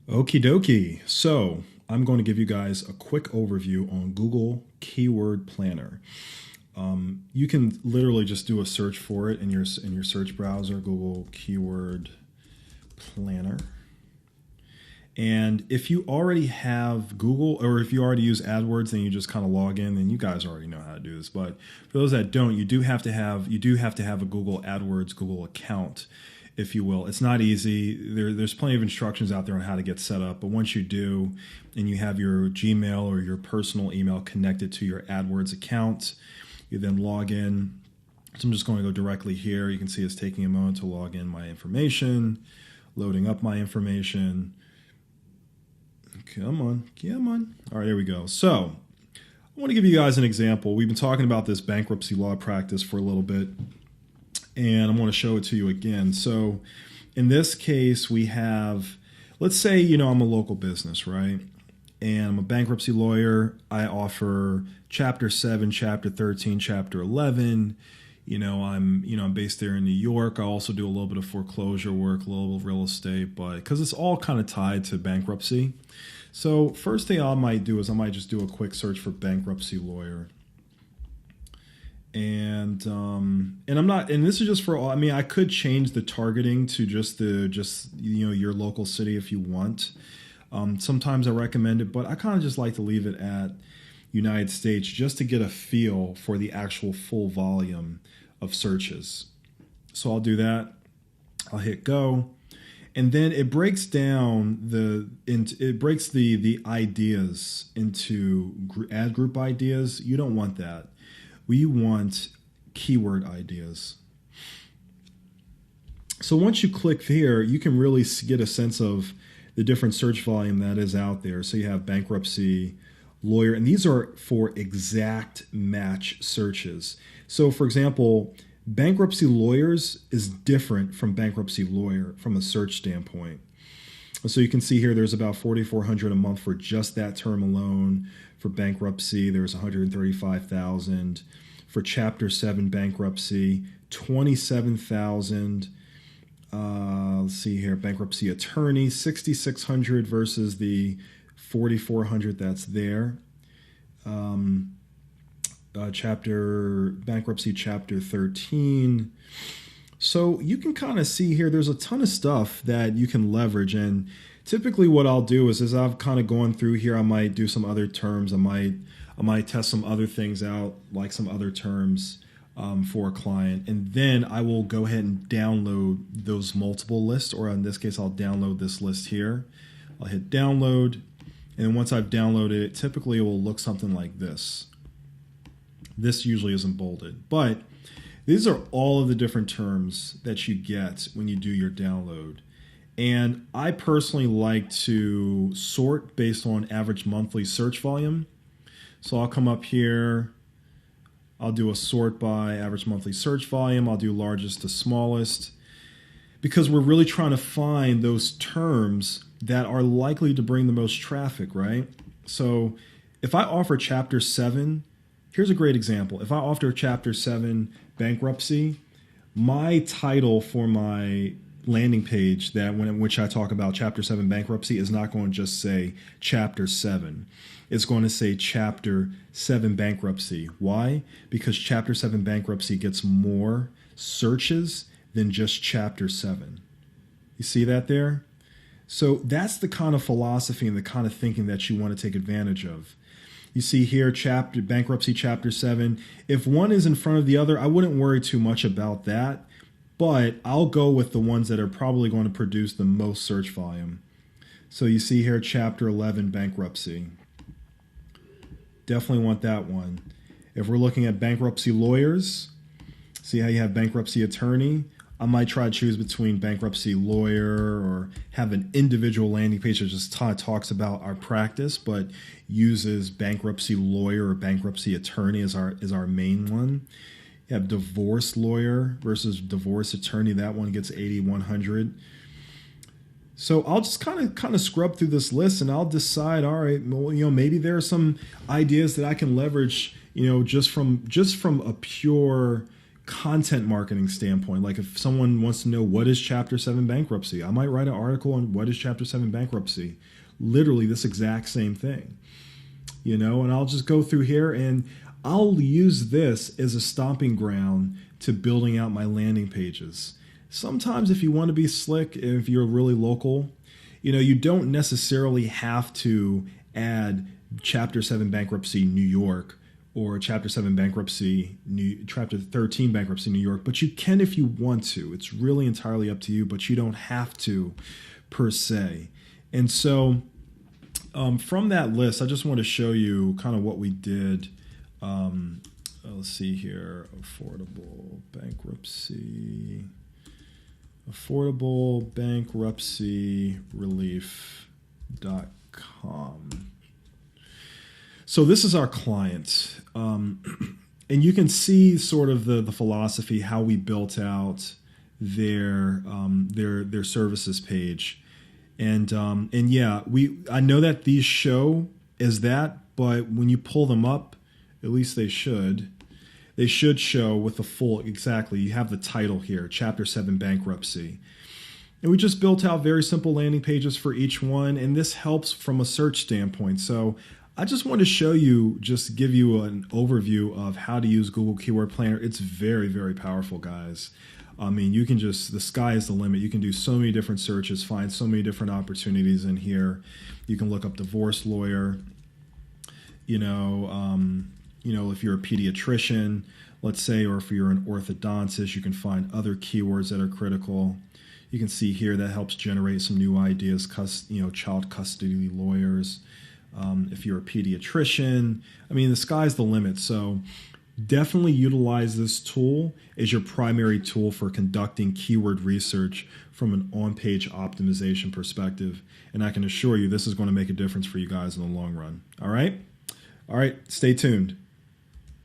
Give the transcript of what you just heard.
Okie dokie. So I'm going to give you guys a quick overview on Google Keyword Planner. You can literally just do a search for it in your search browser, Google Keyword Planner. And if you already have Google, or if you already use AdWords, then you just kind of log in. Then you guys already know how to do this. But for those that don't, you do have to have a Google AdWords Google account, if you will. It's not easy. There's plenty of instructions out there on how to get set up. But once you do, and you have your Gmail or your personal email connected to your AdWords account, you then log in. So I'm just going to go directly here. You can see it's taking a moment to log in my information, loading up my information. Come on. All right, here we go. So I want to give you guys an example. We've been talking about this bankruptcy law practice for a little bit, and I want to show it to you again. So in this case, we have, let's say, I'm a local business, right? And I'm a bankruptcy lawyer. I offer Chapter 7, Chapter 13, Chapter 11. I'm based there in New York. I also do a little bit of foreclosure work, a little real estate, but because it's all kind of tied to bankruptcy. So first thing I might do is I might just do a quick search for bankruptcy lawyer. And I'm not, and this is just for all, I could change the targeting to just your local city if you want. Sometimes I recommend it, but I kind of just like to leave it at United States just to get a feel for the actual full volume of searches. So I'll do that. I'll hit go. And then it breaks down the ideas into ad group ideas. You don't want that. We want keyword ideas. So once you click here, you can really get a sense of the different search volume that is out there. So you have bankruptcy lawyer, and these are for exact match searches. So for example, bankruptcy lawyers is different from bankruptcy lawyer from a search standpoint. So you can see here there's about 4,400 a month for just that term alone. For bankruptcy, there's 135,000. For Chapter 7 bankruptcy, 27,000. Let's see here, bankruptcy attorney, 6,600 versus the 4,400 that's there. Bankruptcy Chapter 13. So you can kind of see here, there's a ton of stuff that you can leverage. And typically what I'll do is, as I've kind of gone through here, I might do some other terms. I might test some other things out, like some other terms for a client. And then I will go ahead and download those multiple lists, or in this case, I'll download this list here. I'll hit download. And once I've downloaded it, typically it will look something like this. This usually isn't bolded, but these are all of the different terms that you get when you do your download. And I personally like to sort based on average monthly search volume. So I'll come up here, I'll do a sort by average monthly search volume. I'll do largest to smallest, because we're really trying to find those terms that are likely to bring the most traffic, right? So if I offer Chapter 7, here's a great example. If I offer Chapter 7 bankruptcy, my title for my landing page in which I talk about Chapter 7 bankruptcy is not going to just say Chapter 7. It's going to say Chapter 7 bankruptcy. Why? Because Chapter 7 bankruptcy gets more searches than just Chapter 7. You see that there? So that's the kind of philosophy and the kind of thinking that you want to take advantage of. You see here, bankruptcy Chapter 7. If one is in front of the other, I wouldn't worry too much about that, but I'll go with the ones that are probably going to produce the most search volume. So you see here, Chapter 11 bankruptcy. Definitely want that one. If we're looking at bankruptcy lawyers, see how you have bankruptcy attorney? I might try to choose between bankruptcy lawyer or have an individual landing page that just talks about our practice, but uses bankruptcy lawyer or bankruptcy attorney as our main one. You have divorce lawyer versus divorce attorney. That one gets 8,100. So I'll just kind of scrub through this list, and I'll decide, all right, well, maybe there are some ideas that I can leverage, just from a pure content marketing standpoint, like if someone wants to know what is Chapter 7 bankruptcy, I might write an article on what is Chapter 7 bankruptcy. Literally this exact same thing, and I'll just go through here and I'll use this as a stomping ground to building out my landing pages. Sometimes if you want to be slick, if you're really local, you don't necessarily have to add Chapter 7 bankruptcy New York or Chapter 7 bankruptcy, Chapter 13 bankruptcy New York, but you can if you want to. It's really entirely up to you, but you don't have to per se. And so from that list, I just want to show you kind of what we did. Let's see here, affordable bankruptcy relief.com. So this is our client. And you can see sort of the philosophy, how we built out their services page. And yeah, I know that these show as that, but when you pull them up, at least they should show with the full, exactly. You have the title here, Chapter 7 Bankruptcy. And we just built out very simple landing pages for each one, and this helps from a search standpoint. So I just wanted to show you, just give you an overview of how to use Google Keyword Planner. It's very, very powerful, guys. I mean, you can the sky is the limit. You can do so many different searches, find so many different opportunities in here. You can look up divorce lawyer, if you're a pediatrician, let's say, or if you're an orthodontist, you can find other keywords that are critical. You can see here that helps generate some new ideas, child custody lawyers. If you're a pediatrician, I mean, the sky's the limit. So definitely utilize this tool as your primary tool for conducting keyword research from an on-page optimization perspective. And I can assure you this is going to make a difference for you guys in the long run. All right? Stay tuned.